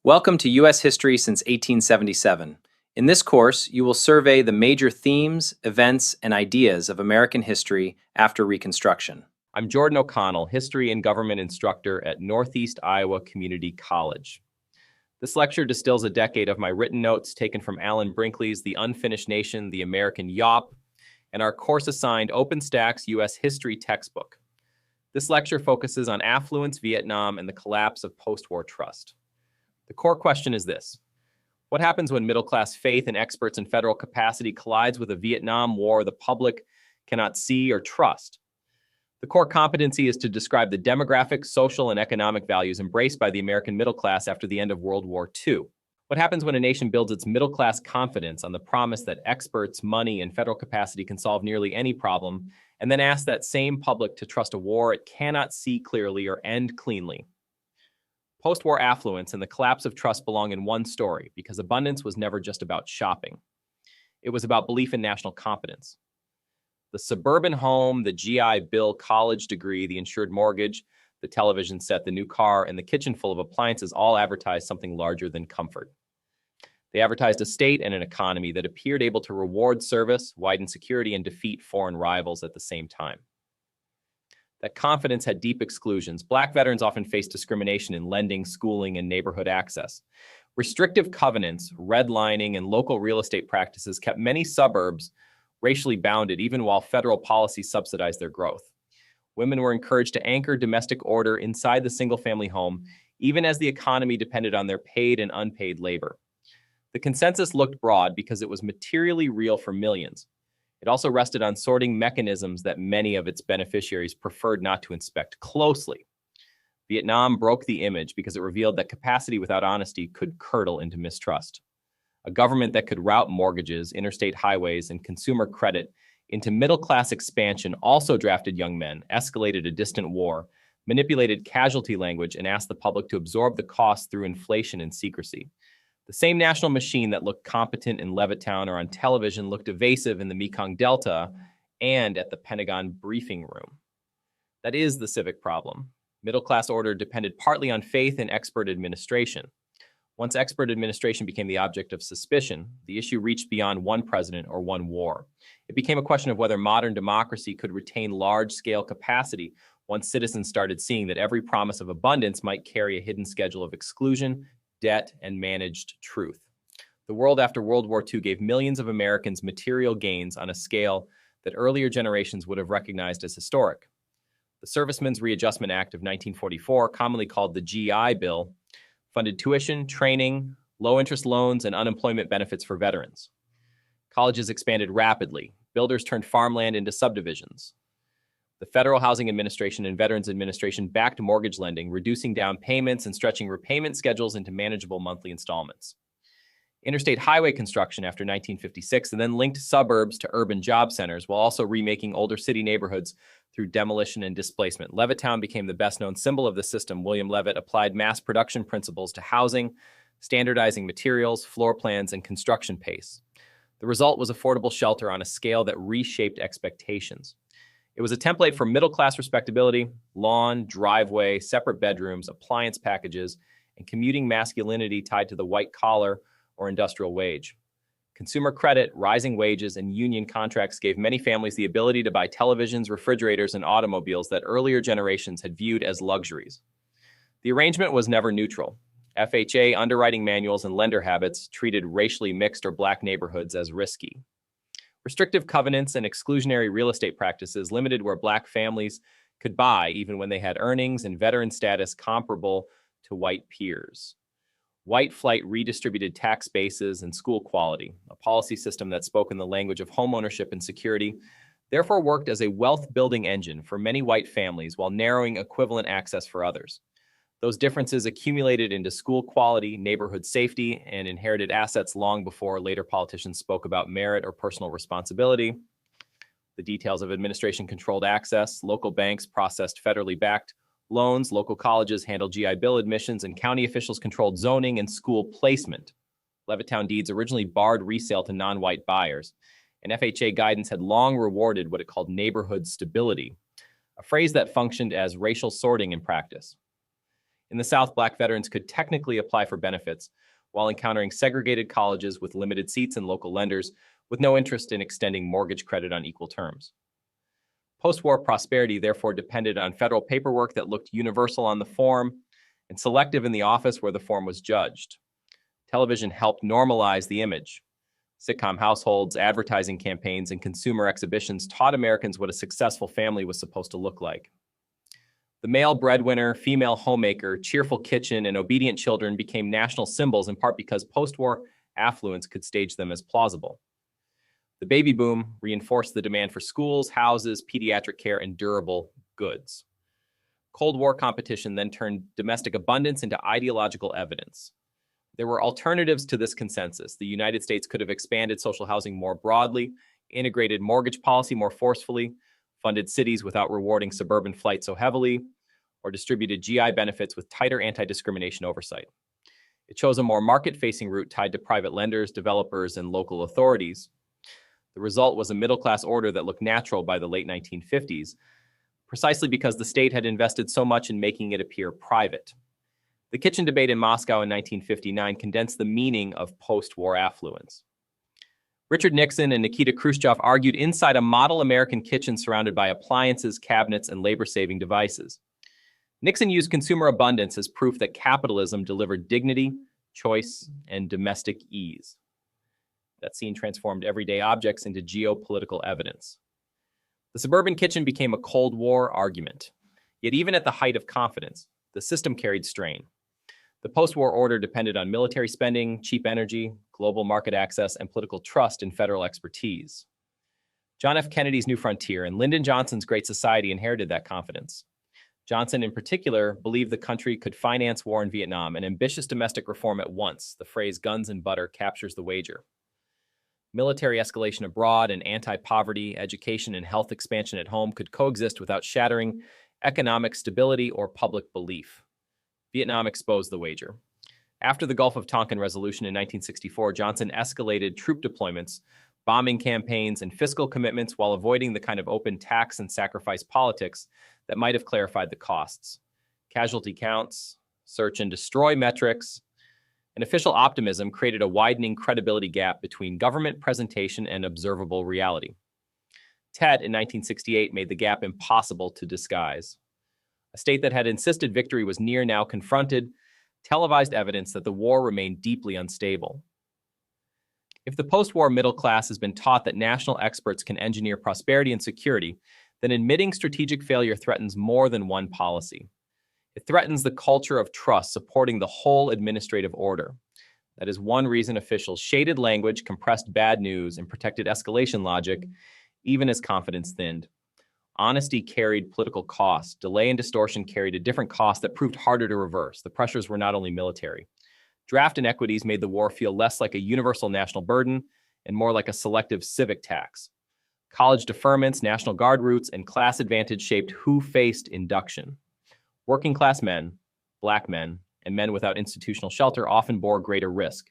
Welcome to U.S. History since 1877. In this course, you will survey the major themes, events, and ideas of American history after Reconstruction. I'm Jordan O'Connell, History and Government Instructor at Northeast Iowa Community College. This lecture distills a decade of my written notes taken from Alan Brinkley's The Unfinished Nation, The American Yawp, and our course-assigned OpenStax U.S. History textbook. This lecture focuses on affluence, Vietnam, and the collapse of post-war trust. The core question is this: what happens when middle-class faith in experts in federal capacity collides with a Vietnam War the public cannot see or trust? The core competency is to describe the demographic, social, and economic values embraced by the American middle class after the end of World War II. What happens when a nation builds its middle-class confidence on the promise that experts, money, and federal capacity can solve nearly any problem, and then asks that same public to trust a war it cannot see clearly or end cleanly? Post-war affluence and the collapse of trust belong in one story, because abundance was never just about shopping. It was about belief in national competence. The suburban home, the GI Bill college degree, the insured mortgage, the television set, the new car, and the kitchen full of appliances all advertised something larger than comfort. They advertised a state and an economy that appeared able to reward service, widen security, and defeat foreign rivals at the same time. That confidence had deep exclusions. Black veterans often faced discrimination in lending, schooling, and neighborhood access. Restrictive covenants, redlining, and local real estate practices kept many suburbs racially bounded, even while federal policy subsidized their growth. Women were encouraged to anchor domestic order inside the single-family home, even as the economy depended on their paid and unpaid labor. The consensus looked broad because it was materially real for millions. It also rested on sorting mechanisms that many of its beneficiaries preferred not to inspect closely. Vietnam broke the image because it revealed that capacity without honesty could curdle into mistrust. A government that could route mortgages, interstate highways, and consumer credit into middle-class expansion also drafted young men, escalated a distant war, manipulated casualty language, and asked the public to absorb the costs through inflation and secrecy. The same national machine that looked competent in Levittown or on television looked evasive in the Mekong Delta and at the Pentagon briefing room. That is the civic problem. Middle-class order depended partly on faith in expert administration. Once expert administration became the object of suspicion, the issue reached beyond one president or one war. It became a question of whether modern democracy could retain large-scale capacity once citizens started seeing that every promise of abundance might carry a hidden schedule of exclusion, debt, and managed truth. The world after World War II gave millions of Americans material gains on a scale that earlier generations would have recognized as historic. The Servicemen's Readjustment Act of 1944, commonly called the GI Bill, funded tuition, training, low-interest loans, and unemployment benefits for veterans. Colleges expanded rapidly. Builders turned farmland into subdivisions. The Federal Housing Administration and Veterans Administration backed mortgage lending, reducing down payments and stretching repayment schedules into manageable monthly installments. Interstate highway construction after 1956 and then linked suburbs to urban job centers while also remaking older city neighborhoods through demolition and displacement. Levittown became the best-known symbol of the system. William Levitt applied mass production principles to housing, standardizing materials, floor plans, and construction pace. The result was affordable shelter on a scale that reshaped expectations. It was a template for middle-class respectability: lawn, driveway, separate bedrooms, appliance packages, and commuting masculinity tied to the white collar or industrial wage. Consumer credit, rising wages, and union contracts gave many families the ability to buy televisions, refrigerators, and automobiles that earlier generations had viewed as luxuries. The arrangement was never neutral. FHA underwriting manuals and lender habits treated racially mixed or black neighborhoods as risky. Restrictive covenants and exclusionary real estate practices limited where black families could buy, even when they had earnings and veteran status comparable to white peers. White flight redistributed tax bases and school quality, a policy system that spoke in the language of homeownership and security, therefore worked as a wealth-building engine for many white families while narrowing equivalent access for others. Those differences accumulated into school quality, neighborhood safety, and inherited assets long before later politicians spoke about merit or personal responsibility. The details of administration-controlled access, local banks processed federally backed loans, local colleges handled GI Bill admissions, and county officials controlled zoning and school placement. Levittown deeds originally barred resale to non-white buyers, and FHA guidance had long rewarded what it called neighborhood stability, a phrase that functioned as racial sorting in practice. In the South, Black veterans could technically apply for benefits while encountering segregated colleges with limited seats and local lenders with no interest in extending mortgage credit on equal terms. Post-war prosperity therefore depended on federal paperwork that looked universal on the form and selective in the office where the form was judged. Television helped normalize the image. Sitcom households, advertising campaigns, and consumer exhibitions taught Americans what a successful family was supposed to look like. The male breadwinner, female homemaker, cheerful kitchen, and obedient children became national symbols in part because post-war affluence could stage them as plausible. The baby boom reinforced the demand for schools, houses, pediatric care, and durable goods. Cold War competition then turned domestic abundance into ideological evidence. There were alternatives to this consensus. The United States could have expanded social housing more broadly, integrated mortgage policy more forcefully, funded cities without rewarding suburban flight so heavily, or distributed GI benefits with tighter anti-discrimination oversight. It chose a more market-facing route tied to private lenders, developers, and local authorities. The result was a middle-class order that looked natural by the late 1950s, precisely because the state had invested so much in making it appear private. The kitchen debate in Moscow in 1959 condensed the meaning of post-war affluence. Richard Nixon and Nikita Khrushchev argued inside a model American kitchen surrounded by appliances, cabinets, and labor-saving devices. Nixon used consumer abundance as proof that capitalism delivered dignity, choice, and domestic ease. That scene transformed everyday objects into geopolitical evidence. The suburban kitchen became a Cold War argument. Yet even at the height of confidence, the system carried strain. The post-war order depended on military spending, cheap energy, global market access, and political trust in federal expertise. John F. Kennedy's New Frontier and Lyndon Johnson's Great Society inherited that confidence. Johnson, in particular, believed the country could finance war in Vietnam and ambitious domestic reform at once. The phrase guns and butter captures the wager. Military escalation abroad and anti-poverty, education, and health expansion at home could coexist without shattering economic stability or public belief. Vietnam exposed the wager. After the Gulf of Tonkin resolution in 1964, Johnson escalated troop deployments, bombing campaigns, and fiscal commitments while avoiding the kind of open tax and sacrifice politics that might have clarified the costs. Casualty counts, search and destroy metrics, and official optimism created a widening credibility gap between government presentation and observable reality. Tet in 1968 made the gap impossible to disguise. A state that had insisted victory was near now confronted televised evidence that the war remained deeply unstable. If the post-war middle class has been taught that national experts can engineer prosperity and security, then admitting strategic failure threatens more than one policy. It threatens the culture of trust supporting the whole administrative order. That is one reason officials shaded language, compressed bad news, and protected escalation logic, even as confidence thinned. Honesty carried political costs. Delay and distortion carried a different cost that proved harder to reverse. The pressures were not only military. Draft inequities made the war feel less like a universal national burden and more like a selective civic tax. College deferments, National Guard routes, and class advantage shaped who faced induction. Working class men, Black men, and men without institutional shelter often bore greater risk.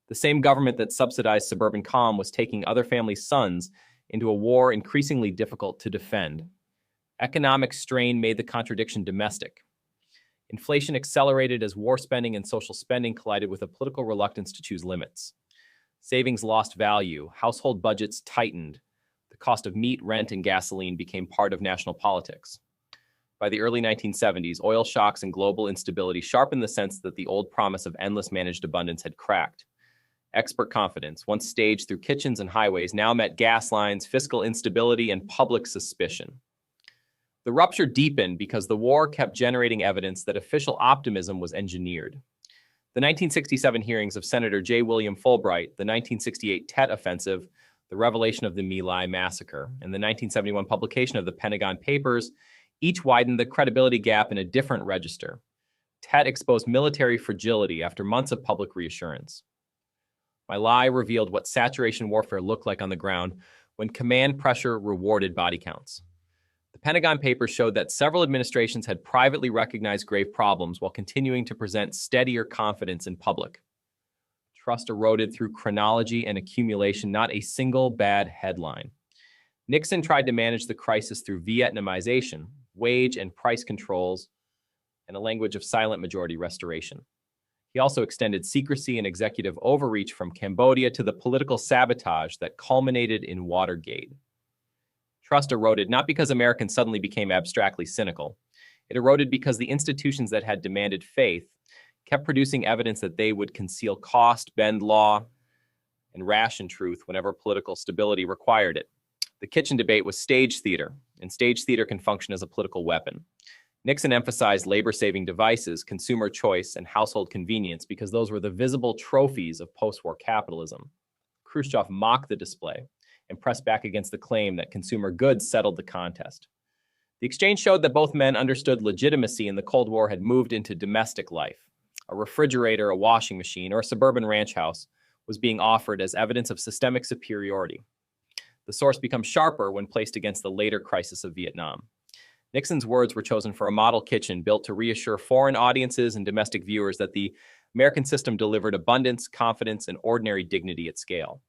The same government that subsidized suburban calm was taking other families' sons into a war increasingly difficult to defend. Economic strain made the contradiction domestic. Inflation accelerated as war spending and social spending collided with a political reluctance to choose limits. Savings lost value, household budgets tightened. The cost of meat, rent, and gasoline became part of national politics. By the early 1970s, oil shocks and global instability sharpened the sense that the old promise of endless managed abundance had cracked. Expert confidence, once staged through kitchens and highways, now met gas lines, fiscal instability, and public suspicion. The rupture deepened because the war kept generating evidence that official optimism was engineered. The 1967 hearings of Senator J. William Fulbright, the 1968 Tet Offensive, the revelation of the My Lai massacre, and the 1971 publication of the Pentagon Papers each widened the credibility gap in a different register. Tet exposed military fragility after months of public reassurance. My Lai revealed what saturation warfare looked like on the ground when command pressure rewarded body counts. The Pentagon Papers showed that several administrations had privately recognized grave problems while continuing to present steadier confidence in public. Trust eroded through chronology and accumulation, not a single bad headline. Nixon tried to manage the crisis through Vietnamization, wage and price controls, and a language of silent majority restoration. He also extended secrecy and executive overreach from Cambodia to the political sabotage that culminated in Watergate. Trust eroded not because Americans suddenly became abstractly cynical. It eroded because the institutions that had demanded faith kept producing evidence that they would conceal cost, bend law, and ration truth whenever political stability required it. The kitchen debate was stage theater, and stage theater can function as a political weapon. Nixon emphasized labor-saving devices, consumer choice, and household convenience because those were the visible trophies of post-war capitalism. Khrushchev mocked the display and pressed back against the claim that consumer goods settled the contest. The exchange showed that both men understood legitimacy in the Cold War had moved into domestic life. A refrigerator, a washing machine, or a suburban ranch house was being offered as evidence of systemic superiority. The source becomes sharper when placed against the later crisis of Vietnam. Nixon's words were chosen for a model kitchen built to reassure foreign audiences and domestic viewers that the American system delivered abundance, confidence, and ordinary dignity at scale.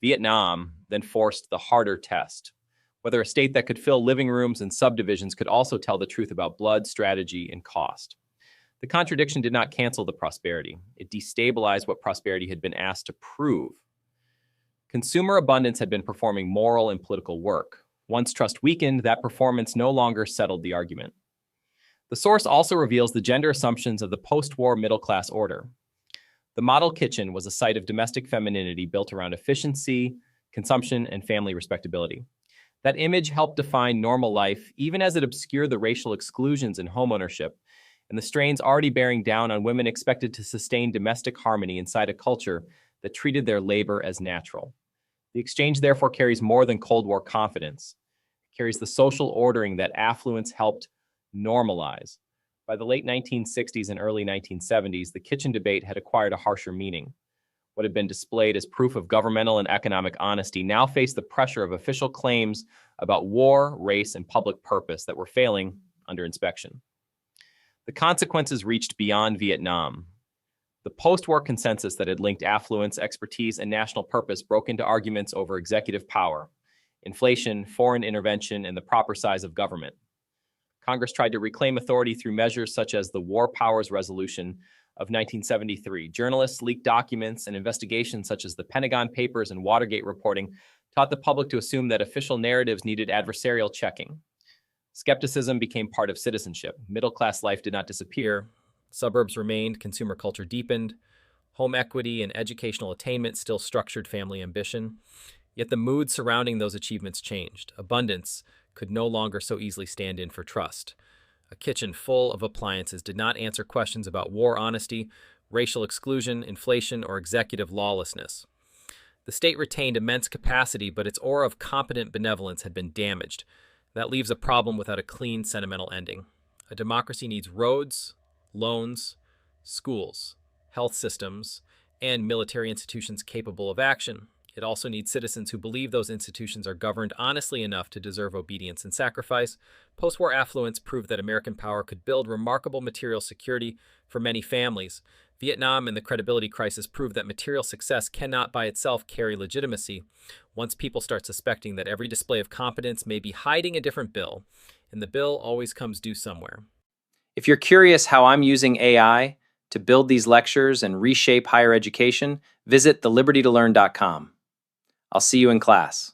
Vietnam then forced the harder test, whether a state that could fill living rooms and subdivisions could also tell the truth about blood, strategy, and cost. The contradiction did not cancel the prosperity. It destabilized what prosperity had been asked to prove. Consumer abundance had been performing moral and political work. Once trust weakened, that performance no longer settled the argument. The source also reveals the gender assumptions of the post-war middle-class order. The model kitchen was a site of domestic femininity built around efficiency, consumption, and family respectability. That image helped define normal life, even as it obscured the racial exclusions in homeownership and the strains already bearing down on women expected to sustain domestic harmony inside a culture that treated their labor as natural. The exchange therefore carries more than Cold War confidence. It carries the social ordering that affluence helped normalize. By the late 1960s and early 1970s, the kitchen debate had acquired a harsher meaning. What had been displayed as proof of governmental and economic honesty now faced the pressure of official claims about war, race, and public purpose that were failing under inspection. The consequences reached beyond Vietnam. The post-war consensus that had linked affluence, expertise, and national purpose broke into arguments over executive power, inflation, foreign intervention, and the proper size of government. Congress tried to reclaim authority through measures such as the War Powers Resolution of 1973. Journalists leaked documents, and investigations such as the Pentagon Papers and Watergate reporting taught the public to assume that official narratives needed adversarial checking. Skepticism became part of citizenship. Middle-class life did not disappear. Suburbs remained, consumer culture deepened, home equity and educational attainment still structured family ambition. Yet the mood surrounding those achievements changed. Abundance could no longer so easily stand in for trust. A kitchen full of appliances did not answer questions about war honesty, racial exclusion, inflation, or executive lawlessness. The state retained immense capacity, but its aura of competent benevolence had been damaged. That leaves a problem without a clean, sentimental ending. A democracy needs roads, loans, schools, health systems, and military institutions capable of action. It also needs citizens who believe those institutions are governed honestly enough to deserve obedience and sacrifice. Post-war affluence proved that American power could build remarkable material security for many families. Vietnam and the credibility crisis proved that material success cannot by itself carry legitimacy. Once people start suspecting that every display of competence may be hiding a different bill, and the bill always comes due somewhere. If you're curious how I'm using AI to build these lectures and reshape higher education, visit thelibertytolearn.com. I'll see you in class.